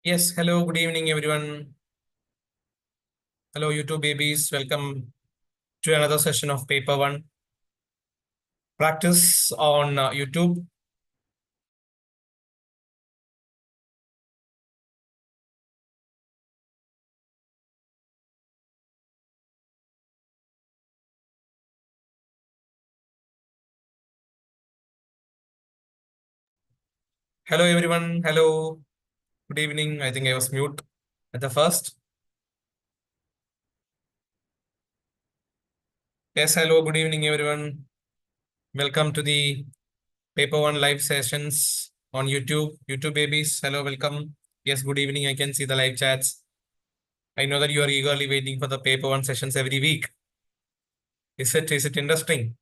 Yes, hello, good evening, everyone. Hello, YouTube babies. Welcome to another session of Paper One practice on YouTube. Hello, everyone. Hello, good evening. I think I was mute at the first. Yes, hello, good evening, everyone. Welcome to the Paper One live sessions on YouTube. YouTube babies, hello, welcome. Yes, good evening. I can see the live chats. I know that you are eagerly waiting for the Paper One sessions every week. Is it interesting?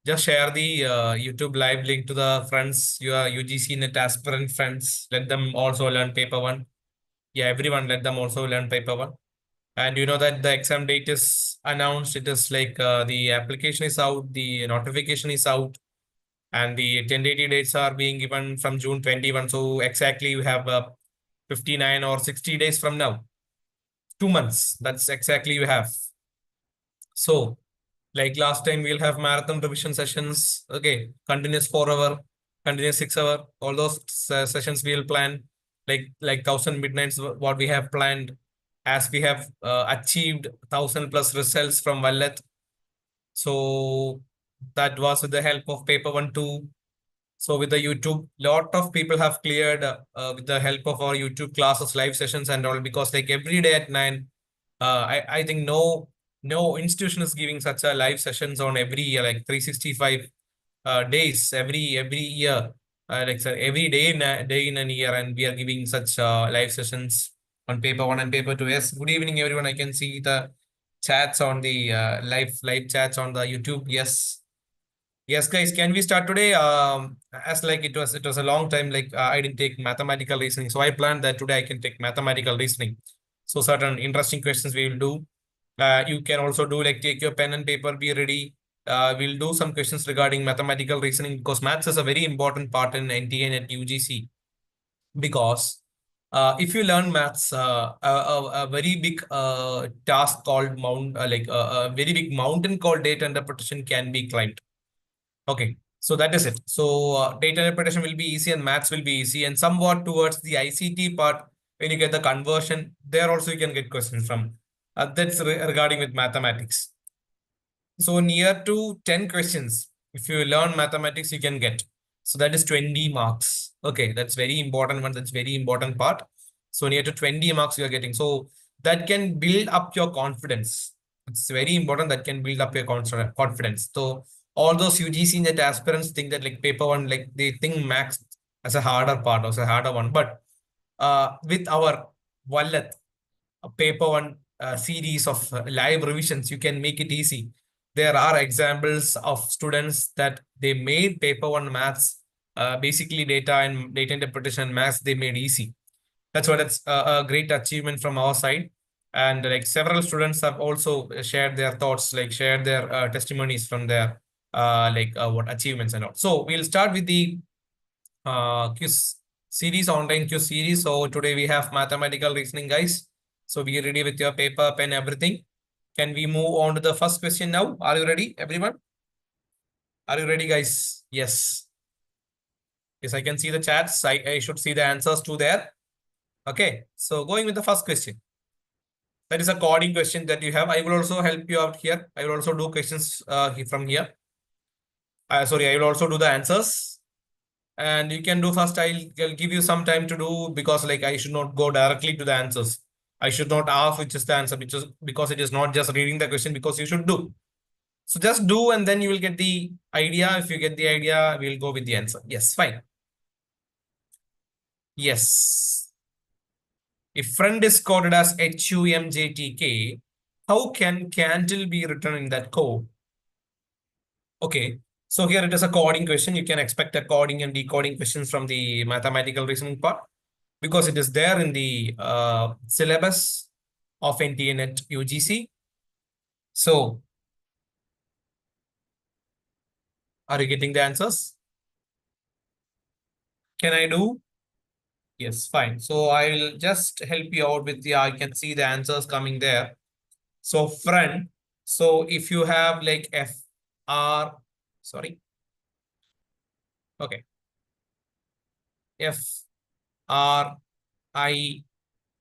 Just share the YouTube live link to the friends, your UGC net aspirant friends. Let them also learn paper one. Yeah, everyone let them also learn paper one. And you know that the exam date is announced. It is like the application is out, the notification is out, and the tentative dates are being given from June 21. So exactly you have 59 or 60 days from now. 2 months. That's exactly you have. So like last time, we'll have marathon revision sessions. Okay, continuous 4 hour, continuous 6 hour. All those sessions we'll plan like 1,000 midnights. What we have planned, as we have achieved 1,000+ results from Wallet. So that was with the help of paper one two. So with the YouTube, lot of people have cleared with the help of our YouTube classes, live sessions, and all. Because like every day at 9, I think no institution is giving such a live sessions on every year, like 365 days every year, like so every day in a year, and we are giving such live sessions on paper one and paper two. Yes, good evening, everyone. I can see the chats on the live chats on the YouTube. Yes. Yes, guys, can we start today? As like it was a long time. Like I didn't take mathematical reasoning, so I planned that today I can take mathematical reasoning. So certain interesting questions we will do. You can also do like take your pen and paper, be ready. We'll do some questions regarding mathematical reasoning because maths is a very important part in NTA and at UGC. Because if you learn maths, a very big task called a very big mountain called data interpretation can be climbed. Okay, so that is it. So data interpretation will be easy and maths will be easy, and somewhat towards the ICT part, when you get the conversion, there also you can get questions from. That's regarding with mathematics. So near to 10 questions, if you learn mathematics, you can get. So that is 20 marks. Okay, that's very important one. That's very important part. So near to 20 marks you are getting. So that can build up your confidence. It's very important that can build up your confidence. So all those UGC net aspirants think that like paper one, like they think max as a harder part or as a harder one. But with our wallet, a paper one series of live revisions, you can make it easy. There are examples of students that they made paper one maths, basically data and data interpretation maths, they made easy. That's what it's a great achievement from our side. And like several students have also shared their thoughts, like shared their testimonies from their what achievements and all. So we'll start with the quiz series, online quiz series. So today we have mathematical reasoning, guys. So be ready with your paper, pen, everything. Can we move on to the first question now? Are you ready, everyone? Are you ready, guys? Yes. Yes, I can see the chats. I should see the answers too there. Okay. So going with the first question. That is a coding question that you have. I will also help you out here. I will also do questions from here. Sorry, I will also do the answers. And you can do first. I'll give you some time to do because like I should not go directly to the answers. I should not ask which is the answer, because it is not just reading the question, because you should do. So just do and then you will get the idea. If you get the idea, we'll go with the answer. Yes, fine. Yes. If friend is coded as HUMJTK, how can candle be written in that code? Okay. So here it is a coding question. You can expect a coding and decoding questions from the mathematical reasoning part, because it is there in the syllabus of NTA NET UGC. So are you getting the answers? Can I do? Yes, fine. So I will just help you out with the, I can see the answers coming there. So front, so if you have like F, R, sorry, okay, F, R, I,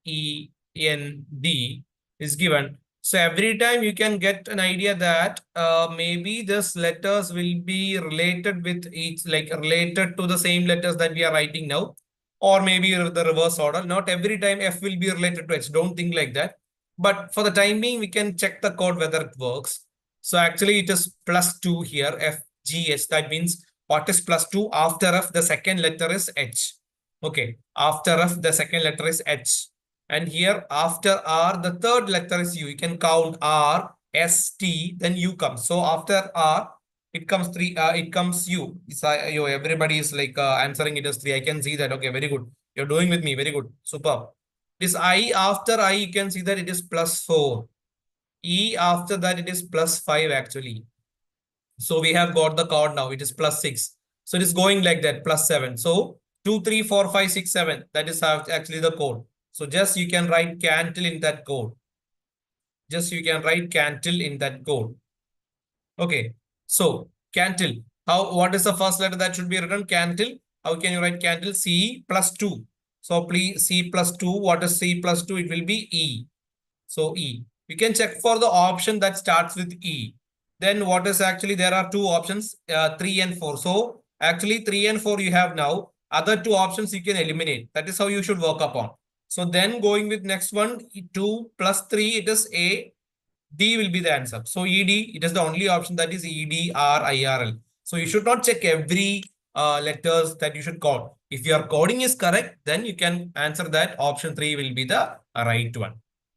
E, N, D is given. So every time you can get an idea that maybe this letters will be related with each, like related to the same letters that we are writing now, or maybe the reverse order. Not every time F will be related to H. Don't think like that. But for the time being, we can check the code whether it works. So actually it is +2 here, F, G, H. That means what is +2? After F, the second letter is H. Okay. After F, the second letter is H. And here after R, the third letter is U. You can count R, S, T, then U comes. So after R, it comes three. It comes U. Everybody is like answering it as 3. I can see that. Okay, very good. You're doing with me. Very good. Super. This I, after I, you can see that it is +4. E, after that it is +5 actually. So we have got the code now. It is +6. So it is going like that, +7. So 2, 3, 4, 5, 6, 7. That is actually the code. So just you can write cantil in that code. Just you can write cantil in that code. Okay. So cantil. What is the first letter that should be written? Cantil. How can you write cantil? C +2. So please C +2. What is C +2? It will be E. So E. You can check for the option that starts with E. Then what is actually, there are two options, 3 and 4. So actually 3 and 4 you have now. Other two options you can eliminate. That is how you should work upon. So then going with next one, 2 + 3, it is A. D will be the answer. So ED, it is the only option that is EDRIRL. So you should not check every letters that you should code. If your coding is correct, then you can answer that option 3 will be the right one.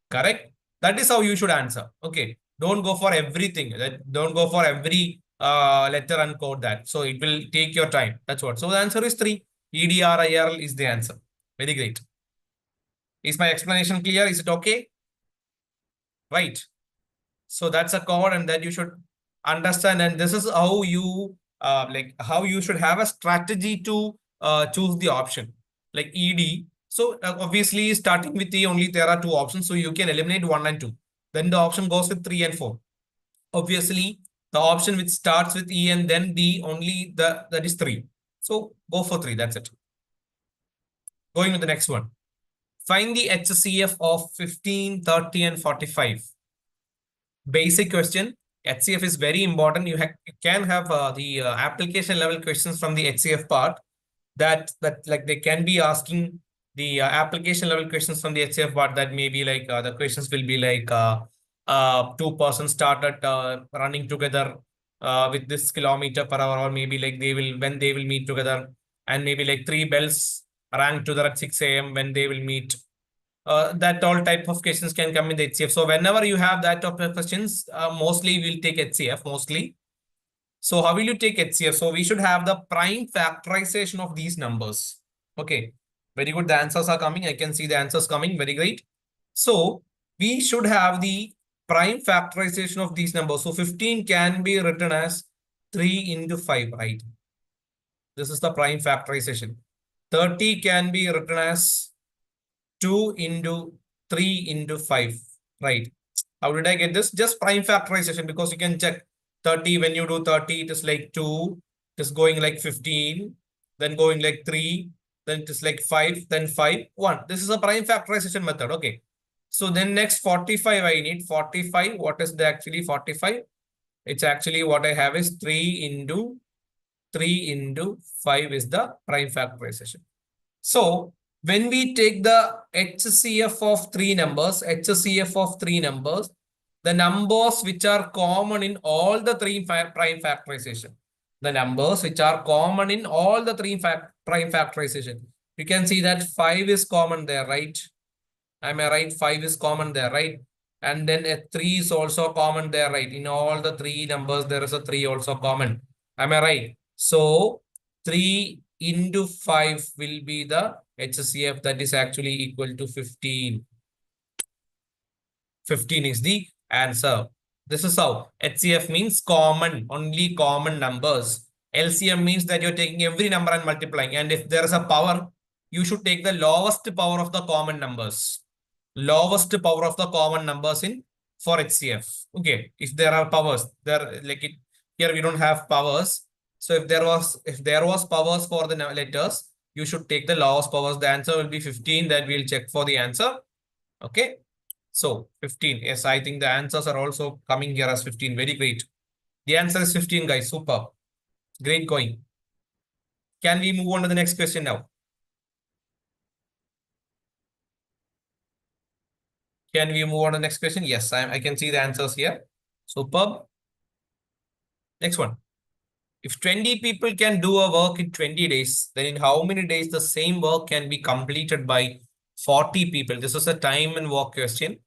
Correct? That is how you should answer. Okay. Don't go for everything. Don't go for every letter and code that. So it will take your time. That's what. So the answer is 3. EDRIRL is the answer. Very great. Is my explanation clear? Is it okay? Right. So that's a code and that you should understand. And this is how you how you should have a strategy to choose the option like ED. So obviously starting with the only there are two options. So you can eliminate 1 and 2. Then the option goes with 3 and 4. Obviously the option which starts with E and then D only that is 3. So go for 3. That's it. Going to the next one. Find the HCF of 15, 30 and 45. Basic question. HCF is very important. You can have the application level questions from the HCF part that like they can be asking the application level questions from the HCF part that maybe like the questions will be like two persons started running together with this kilometer per hour, or maybe like they will when they will meet together, and maybe like 3 bells rang together at 6 a.m. when they will meet. That all type of questions can come in the HCF. So whenever you have that type of questions, mostly we'll take HCF mostly. So how will you take HCF? So we should have the prime factorization of these numbers. Okay, very good. The answers are coming. I can see the answers coming. Very great. So we should have the prime factorization of these numbers. So 15 can be written as 3 into 5, right? This is the prime factorization. 30 can be written as 2 into 3 into 5, right? How did I get this? Just prime factorization, because you can check 30. When you do 30, it is like 2, it is going like 15, then going like 3, then it is like 5, then 5, 1. This is a prime factorization method. Okay. So then next 45, I need 45. What is the actually 45? It's actually what I have is 3 into 5 is the prime factorization. So when we take the HCF of 3 numbers, the numbers which are common in all the 3 prime factorization, the numbers which are common in all the 3 prime factorization, you can see that 5 is common there, right? Am I right? 5 is common there, right? And then a 3 is also common there, right? In all the 3 numbers, there is a 3 also common. Am I right? So 3 into 5 will be the HCF, that is actually equal to 15. 15 is the answer. This is how HCF means common, only common numbers. LCM means that you're taking every number and multiplying. And if there is a power, you should take the lowest power of the common numbers. Lowest power of the common numbers in for HCF. Okay, if there are powers, there like it here we don't have powers. So if there was powers for the letters, you should take the lowest powers. The answer will be 15. That we'll check for the answer. Okay. So 15. Yes, I think the answers are also coming here as 15. Very great. The answer is 15, guys. Super. Great going. Can we move on to the next question now? Can we move on to the next question? Yes, I can see the answers here. Superb. Next one. If 20 people can do a work in 20 days, then in how many days the same work can be completed by 40 people? This is a time and work question.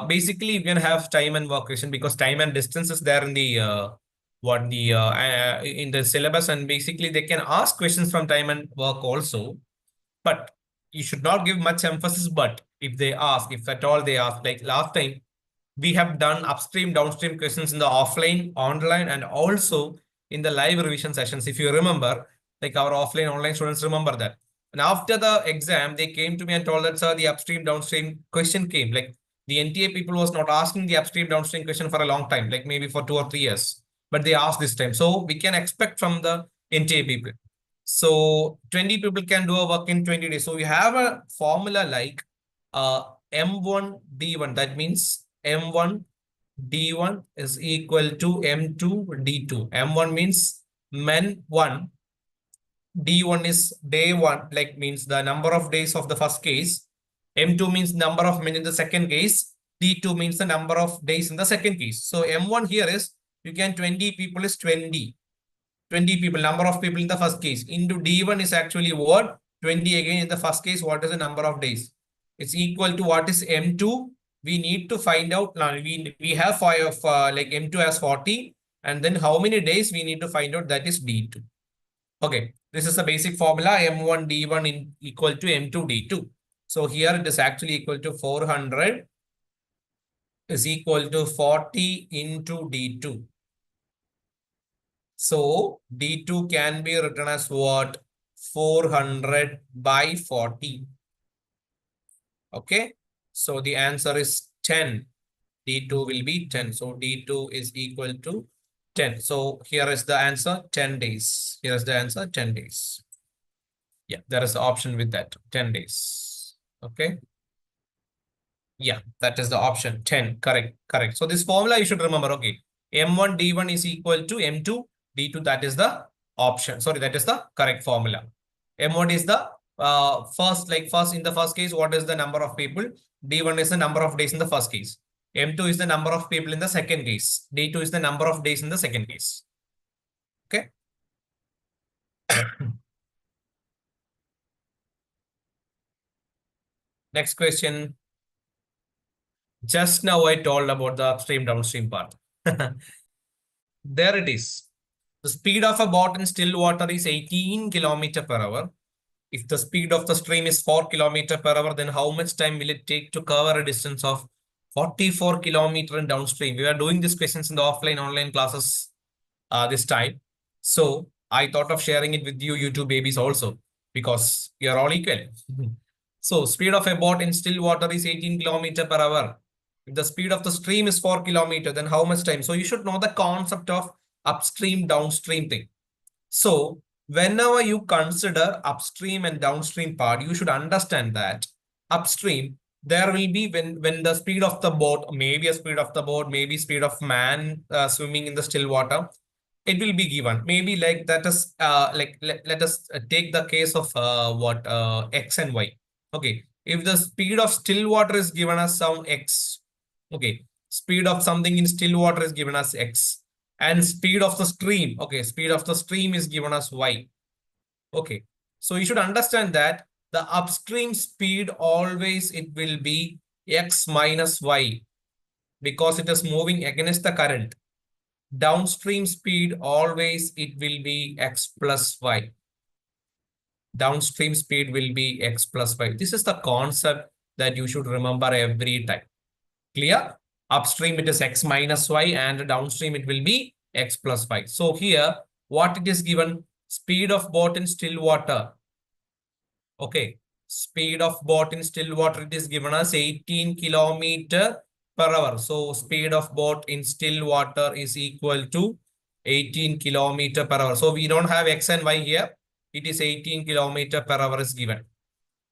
Basically, you can have time and work question because time and distance is there in the in the syllabus, and basically they can ask questions from time and work also. But you should not give much emphasis. But if they ask, if at all they ask, like last time, we have done upstream, downstream questions in the offline, online, and also in the live revision sessions. If you remember, like our offline, online students remember that. And after the exam, they came to me and told that, sir, the upstream, downstream question came. Like the NTA people was not asking the upstream, downstream question for a long time, like maybe for 2 or 3 years. But they asked this time. So we can expect from the NTA people. So 20 people can do a work in 20 days. So we have a formula like M1 D1. That means M1 D1 is equal to M2 D2. M1 means men 1. D1 is day 1, like means the number of days of the first case. M2 means number of men in the second case. D2 means the number of days in the second case. So M1 here is, you can 20 people is 20. 20 people, number of people in the first case, into D1 is actually what? 20 again in the first case. What is the number of days? It's equal to what is M2? We need to find out. Now we have 5 of like M2 as 40. And then how many days we need to find out? That is D2. Okay. This is the basic formula. M1 D1 in equal to M2 D2. So here it is actually equal to 400 is equal to 40 into D2. So D2 can be written as what? 400 by 40. Okay. So the answer is 10. D2 will be 10. So D2 is equal to 10. So here is the answer, 10 days. Here is the answer, 10 days. Yeah, there is the option with that, 10 days. Okay. Yeah, that is the option, 10. Correct, correct. So this formula you should remember. Okay. M1 D1 is equal to M2 D2. That is the option. Sorry, that is the correct formula. M1 is the first in the first case, what is the number of people? D1 is the number of days in the first case. M2 is the number of people in the second case. D2 is the number of days in the second case. Okay. Next question. Just now I told about the upstream downstream part. There it is. The speed of a boat in still water is 18 km per hour. If the speed of the stream is 4 km per hour, then how much time will it take to cover a distance of 44 km in downstream? We are doing these questions in the offline online classes this time. So I thought of sharing it with you, YouTube babies also, because you're all equal. So speed of a boat in still water is 18 km per hour. If the speed of the stream is 4 km, then how much time? So you should know the concept of upstream, downstream thing. So whenever you consider upstream and downstream part, you should understand that upstream, there will be when the speed of the boat, maybe a speed of the boat, maybe speed of man swimming in the still water, it will be given. Maybe like that is let us take the case of X and Y. Okay. If the speed of still water is given as some X, okay, speed of something in still water is given as X, and speed of the stream, okay, speed of the stream is given as Y. Okay. So you should understand that the upstream speed always it will be X minus Y because it is moving against the current. Downstream speed always it will be X plus Y. Downstream speed will be X plus Y. This is the concept that you should remember every time. Clear? Upstream it is X minus Y and downstream it will be X plus Y. So here what it is given, speed of boat in still water. Okay. Speed of boat in still water, it is given as 18 kilometer per hour. So speed of boat in still water is equal to 18 kilometer per hour. So we don't have X and Y here. It is 18 kilometer per hour is given.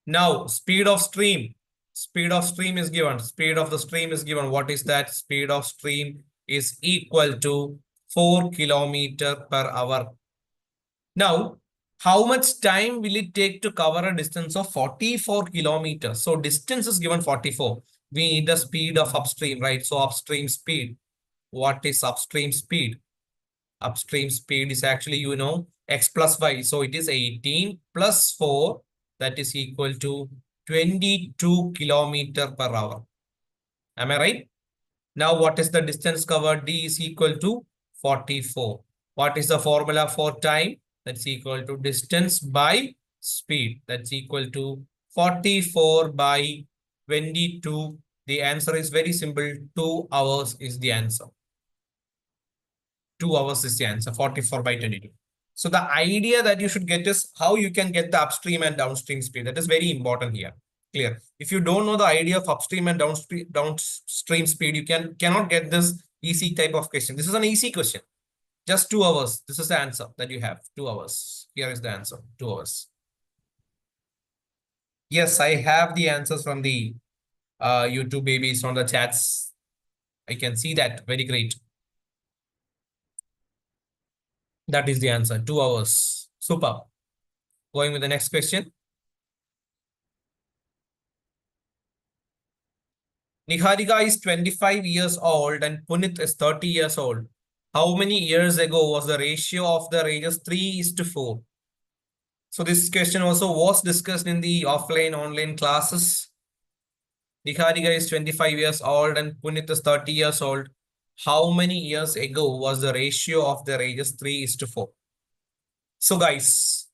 Now, speed of stream. Speed of stream is given. Speed of the stream is given. What is that? Speed of stream is equal to 4 kilometer per hour. Now, how much time will it take to cover a distance of 44 kilometers? So distance is given 44. We need the speed of upstream, right? So upstream speed. What is upstream speed? Upstream speed is actually, x plus y. So it is 18 plus 4. That is equal to 22 kilometer per hour. Am I right? Now, what is the distance covered? D is equal to 44. What is the formula for time? That's equal to distance by speed. That's equal to 44 by 22. The answer is very simple. 2 hours is the answer. 2 hours is the answer. 44 by 22. So the idea that you should get is how you can get the upstream and downstream speed. That is very important here. Clear. If you don't know the idea of upstream and downstream speed, you cannot get this easy type of question. This is an easy question. Just 2 hours. This is the answer that you have. 2 hours. Here is the answer. 2 hours. Yes, I have the answers from the YouTube babies on the chats. I can see that. Very great. That is the answer. 2 hours. Super. Going with the next question. Niharika is 25 years old and Punit is 30 years old. How many years ago was the ratio of their ages 3:4? So this question also was discussed in the offline online classes. Niharika is 25 years old and Punit is 30 years old. How many years ago was the ratio of their ages 3:4? So guys,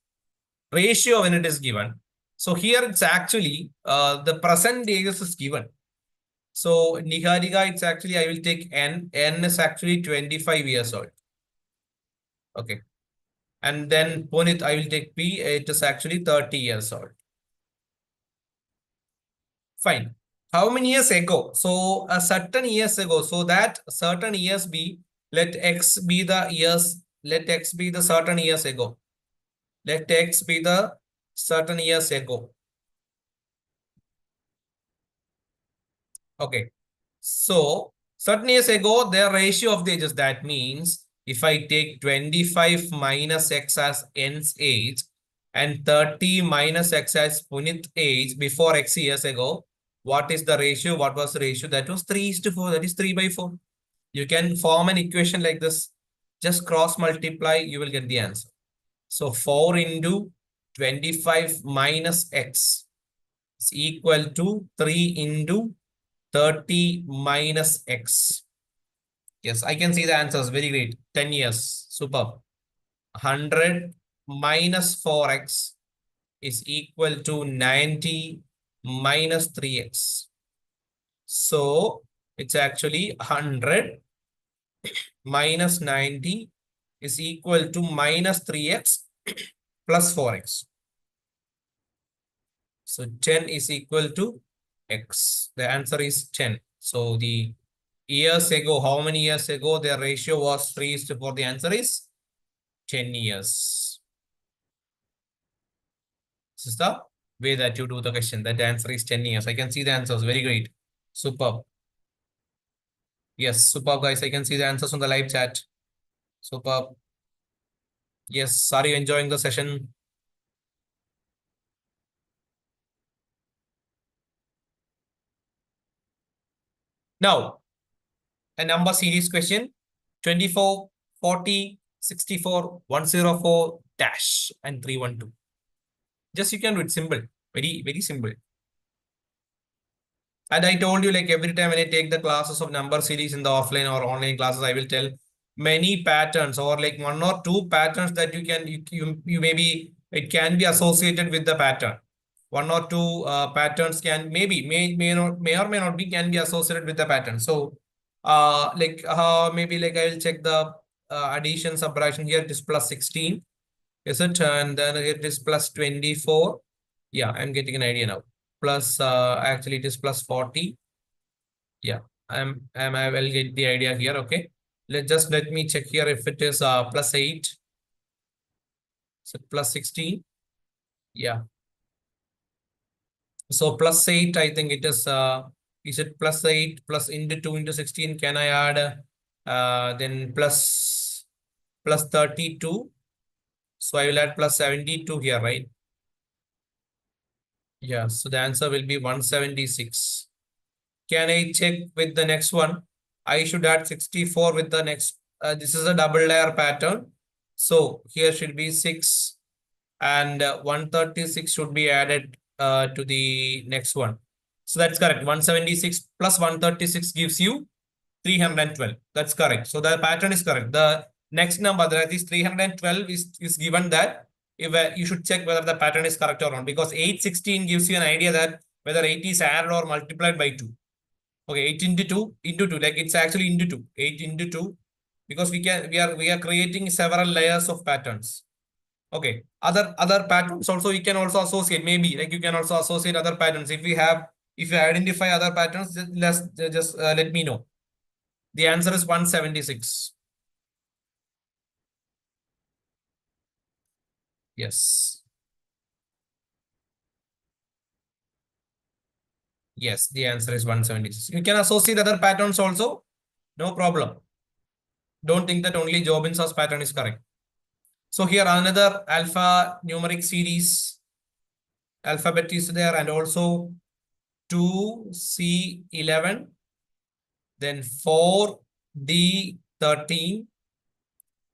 ratio when it is given. So here it's actually the present ages is given. So Niharika, it's actually, I will take N. N is actually 25 years old. Okay. And then Punit, I will take P. It is actually 30 years old. Fine. How many years ago? So a certain years ago. So that certain years be, let X be the years. Let X be the certain years ago. Let X be the certain years ago. Okay. So certain years ago, their ratio of the ages, that means if I take 25 minus X as N's age and 30 minus X as Punit's age before X years ago, what is the ratio? What was the ratio? That was 3:4. That is 3/4. You can form an equation like this. Just cross multiply, you will get the answer. So 4 into 25 minus X is equal to 3 into 30 minus X. Yes, I can see the answers. Very great. 10 years. Superb. 100 minus 4X is equal to 90 minus 3X. So it's actually 100 minus 90 is equal to minus 3X plus 4X. So 10 is equal to X. The answer is 10. So the years ago, how many years ago their ratio was 3:4? The answer is 10 years. This is the way that you do the question. That the answer is 10 years. I can see the answers. Very great. Superb. Yes, superb guys. I can see the answers on the live chat. Superb. Yes, are you enjoying the session? Now, a number series question. 24, 40, 64, 104, dash, and 312. Just you can do it simple. Very, very simple. And I told you, like every time when I take the classes of number series in the offline or online classes, I will tell many patterns or like 1 or 2 patterns that you maybe it can be associated with the pattern. 1 or 2 patterns may or may not be can be associated with the pattern. So maybe like I will check the addition subtraction. Here it is plus 16. Is it? And then it is plus 24. Yeah, I'm getting an idea now. Plus, actually it is plus 40. Yeah, I will get the idea here. Okay. Let me check here if it is plus 8. So plus 16. Yeah. So plus 8, I think it is it plus 8 plus into 2 into 16? Can I add then plus 32? So I will add plus 72 here, right? Yeah, so the answer will be 176. Can I check with the next one? I should add 64 with the next. This is a double layer pattern. So here should be 6 and 136 should be added to the next one. So that's correct. 176 plus 136 gives you 312. That's correct. So the pattern is correct. The next number, that is 312, is given that if you should check whether the pattern is correct or not, because 816 gives you an idea that whether 8 is added or multiplied by 2. Okay, 8 into 2, like it's actually into 2. 8 into 2, because we are creating several layers of patterns. Okay, other patterns also you can also associate, maybe like you can also associate other patterns. If you identify other patterns, just let me know. The answer is 176. Yes. Yes, the answer is 176. You can associate other patterns also. No problem. Don't think that only Jobinson's pattern is correct. So here another alpha numeric series alphabet is there, and also 2C11, then 4D13,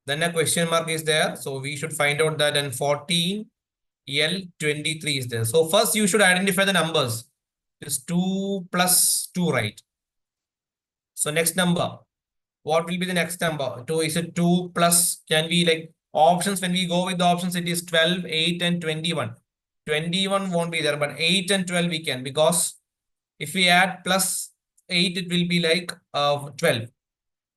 then a question mark is there. So we should find out that, and 14L23 is there. So first you should identify the numbers. It's 2 plus 2, right? So next number, what will be the next number? 2, is it 2 plus, can we like options, when we go with the options, it is 12, 8 and 21. 21 won't be there, but 8 and 12 we can, because if we add plus 8, it will be like 12,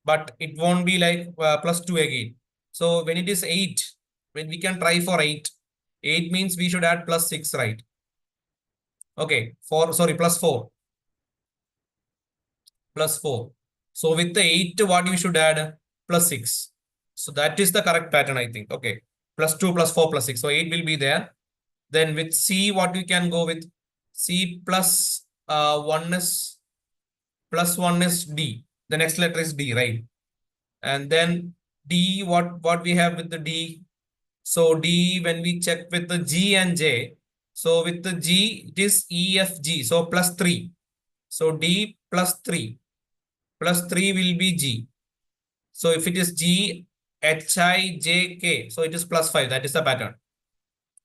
but it won't be like plus 2 again. So when it is 8, when we can try for 8, 8 means we should add plus 6, right? Okay, plus 4. Plus 4. So with the 8, what you should add? Plus 6. So that is the correct pattern, I think. Okay. Plus 2, plus 4, plus 6. So 8 will be there. Then with C, what we can go with? C plus 1 is D. The next letter is D, right? And then D, what we have with the D? So D, when we check with the G and J, so with the G, it is E, F, G. So plus 3. So D plus 3. Plus 3 will be G. So if it is G, H, I, J, K, so it is plus 5. That is the pattern.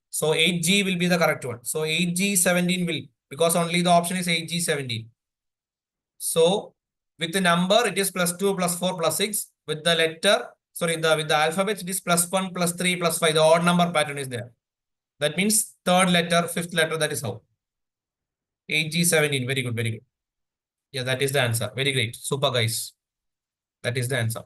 So 8G will be the correct one. So 8G17 will, because only the option is 8G17. So with the number, it is plus 2, plus 4, plus 6. With the letter, sorry, with the alphabet, it is plus 1, plus 3, plus 5. The odd number pattern is there. That means third letter, fifth letter, that is how. 8G17. Very good, very good. Yeah, that is the answer. Very great. Super, guys. That is the answer.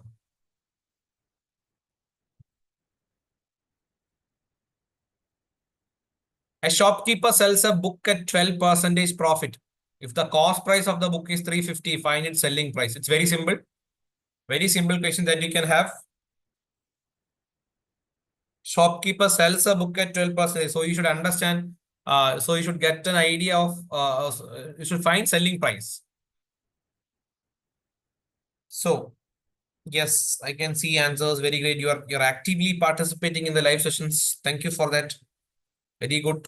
A shopkeeper sells a book at 12% profit. If the cost price of the book is 350, find its selling price. It's very simple. Very simple question that you can have. Shopkeeper sells a book at 12%. So you should understand. So you should get an idea of, you should find selling price. So yes, I can see answers. Very great. You're actively participating in the live sessions. Thank you for that. Very good.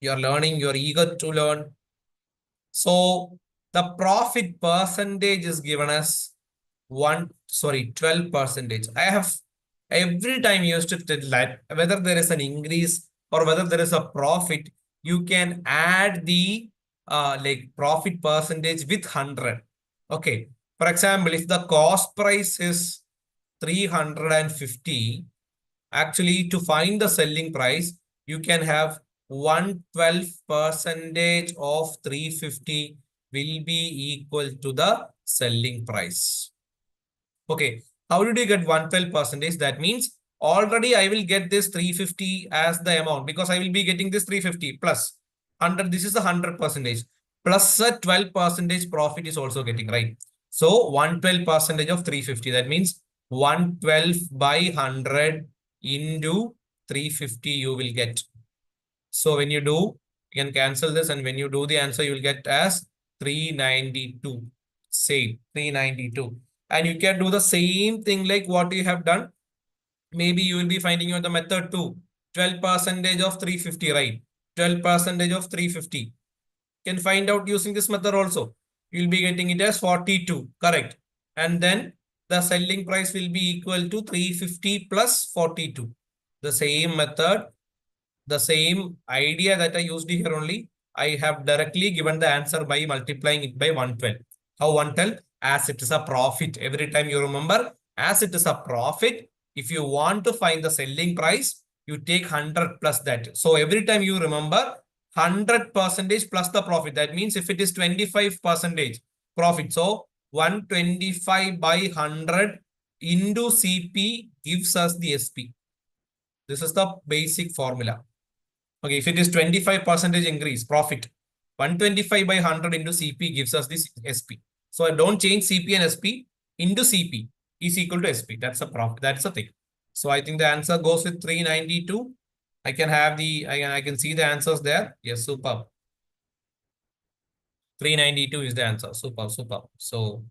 You're learning. You're eager to learn. So the profit percentage is given as 12%. I have every time used to tell that whether there is an increase or whether there is a profit, you can add the like profit percentage with 100. Okay. For example, if the cost price is 350, actually to find the selling price, you can have 112% of 350 will be equal to the selling price. Okay, how did you get 112%? That means already I will get this 350 as the amount, because I will be getting this 350 plus. 100, this is the 100%. Plus a 12% profit is also getting, right? So 112% of 350. That means 112 by 100 into 350 you will get. So when you do, you can cancel this, and when you do the answer, you will get as 392. Same, 392. And you can do the same thing like what you have done. Maybe you will be finding out the method too. 12% of 350, right? 12% of 350. Can find out using this method also. You will be getting it as 42, correct? And then the selling price will be equal to 350 plus 42. The same method, the same idea that I used here only, I have directly given the answer by multiplying it by 112. How 112? As it is a profit. Every time you remember, as it is a profit, if you want to find the selling price, you take 100 plus that. So every time you remember 100% plus the profit. That means if it is 25% profit, so 125 by 100 into CP gives us the SP. This is the basic formula. Okay, if it is 25% increase profit, 125 by 100 into CP gives us this SP. So I don't change CP and SP into CP is equal to SP. That's a profit. That's the thing. So I think the answer goes with 392. I can have the, I can see the answers there. Yes, super. 392 is the answer. Super, super. So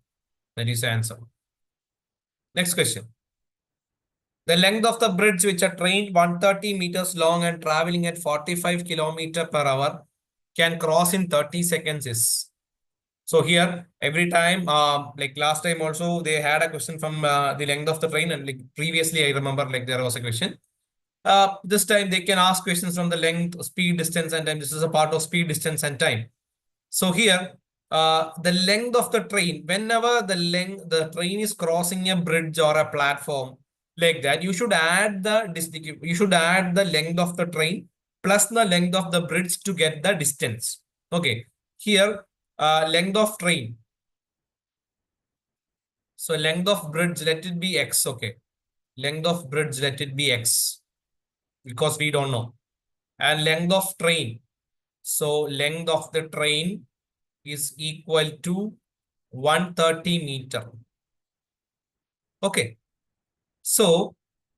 that is the answer. Next question. The length of the bridge which a train 130 meters long and traveling at 45 kilometers per hour can cross in 30 seconds is. So here, every time, like last time also, they had a question from the length of the train, and like previously I remember like there was a question. This time they can ask questions from the length, speed, distance, and time. This is a part of speed, distance, and time. So here, the length of the train, whenever the train is crossing a bridge or a platform like that, you should add the length of the train plus the length of the bridge to get the distance. Okay, here, length of train. So length of bridge, let it be X. Okay, length of bridge, let it be X, because we don't know. And length of train. So length of the train is equal to 130 meter. Okay. So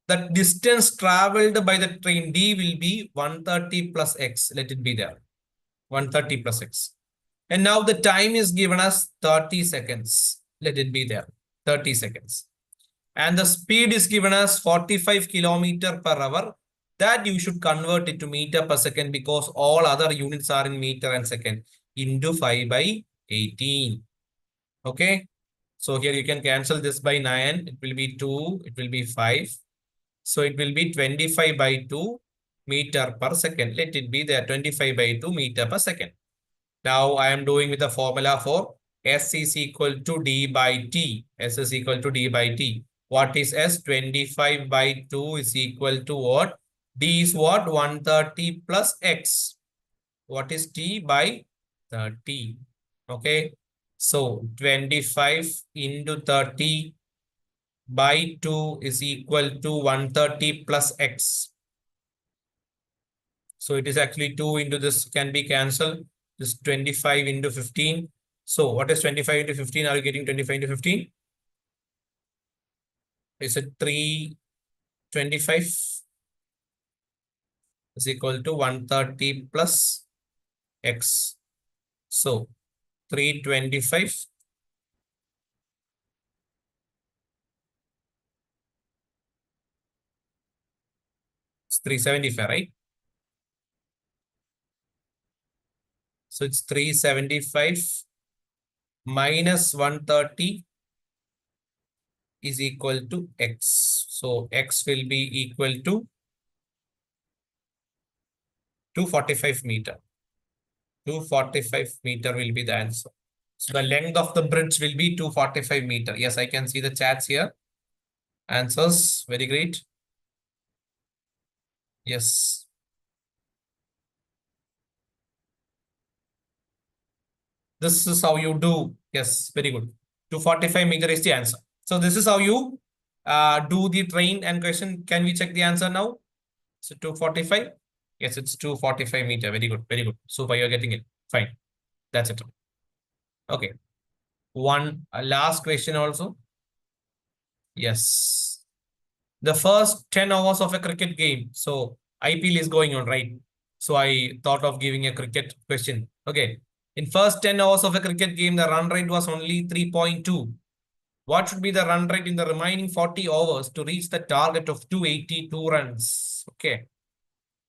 the distance traveled by the train D will be 130 plus X. Let it be there. 130 plus X. And now the time is given as 30 seconds. Let it be there. 30 seconds. And the speed is given as 45 kilometer per hour. That you should convert it to meter per second, because all other units are in meter and second, into 5 by 18. Okay. So here you can cancel this by 9. It will be 2. It will be 5. So it will be 25 by 2 meter per second. Let it be there, 25 by 2 meter per second. Now I am doing with the formula for S is equal to D by T. S is equal to D by T. What is S? 25 by 2 is equal to what? D is what? 130 plus X. What is T by 30? Okay. So 25 into 30 by 2 is equal to 130 plus X. So it is actually 2 into this can be cancelled. This 25 into 15. So what is 25 into 15? Are you getting 25 into 15? Is it 325 is equal to 130 plus X. So 325 it's 375, right? So it's 375 minus 130 is equal to X. So X will be equal to 245 meter. 245 meter will be the answer. So the length of the bridge will be 245 meter. Yes, I can see the chats here. Answers, very great. Yes. This is how you do. Yes, very good. 245 meter is the answer. So this is how you do the train and question. Can we check the answer now? So 245. Yes, it's 245 meter. Very good. Very good. Super. You're getting it. Fine. That's it. Okay. One last question also. Yes. The first 10 hours of a cricket game. So IPL is going on, right? So I thought of giving a cricket question. Okay. In first 10 hours of a cricket game, the run rate was only 3.2. What should be the run rate in the remaining 40 overs to reach the target of 282 runs? Okay.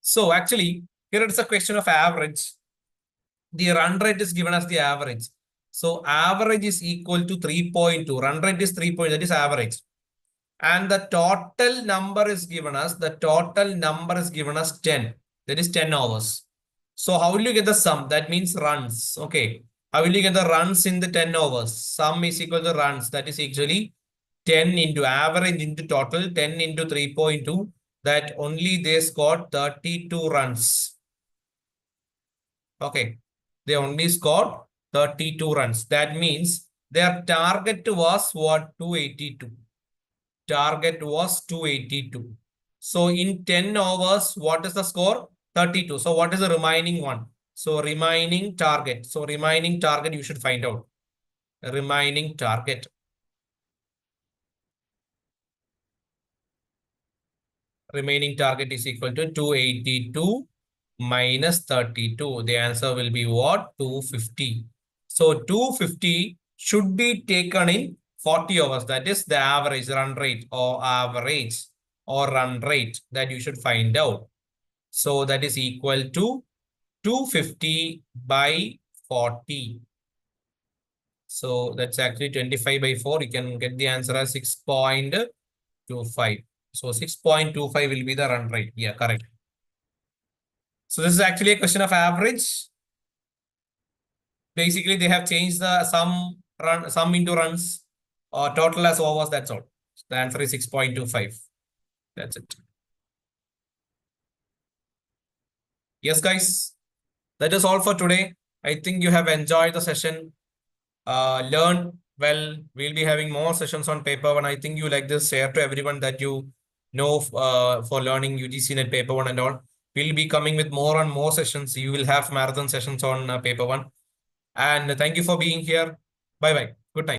So actually, here it's a question of average. The run rate is given as the average. So average is equal to 3.2. Run rate is 3. That is average. And the total number is given as 10. That is 10 hours. So how will you get the sum? That means runs. Okay. How will you get the runs in the 10 overs? Sum is equal to runs. That is actually 10 into average into total, 10 into 3.2. That only they scored 32 runs. Okay. They only scored 32 runs. That means their target was what? 282. Target was 282. So in 10 overs, what is the score? 32. So what is the remaining one? So remaining target. So remaining target you should find out. Remaining target. Remaining target is equal to 282 minus 32. The answer will be what? 250. So 250 should be taken in 40 hours. That is the average run rate or run rate that you should find out. So that is equal to 250 by 40. So that's actually 25 by 4. You can get the answer as 6.25. So 6.25 will be the run rate. Yeah, correct. So this is actually a question of average. Basically, they have changed the sum into runs or total as overs. That's all. So the answer is 6.25. That's it. Yes, guys. That is all for today. I think you have enjoyed the session. Learn well. We'll be having more sessions on paper one. I think you like this. Share to everyone that you know for learning UGC net paper one and all. We'll be coming with more and more sessions. You will have marathon sessions on paper one. And thank you for being here. Bye bye.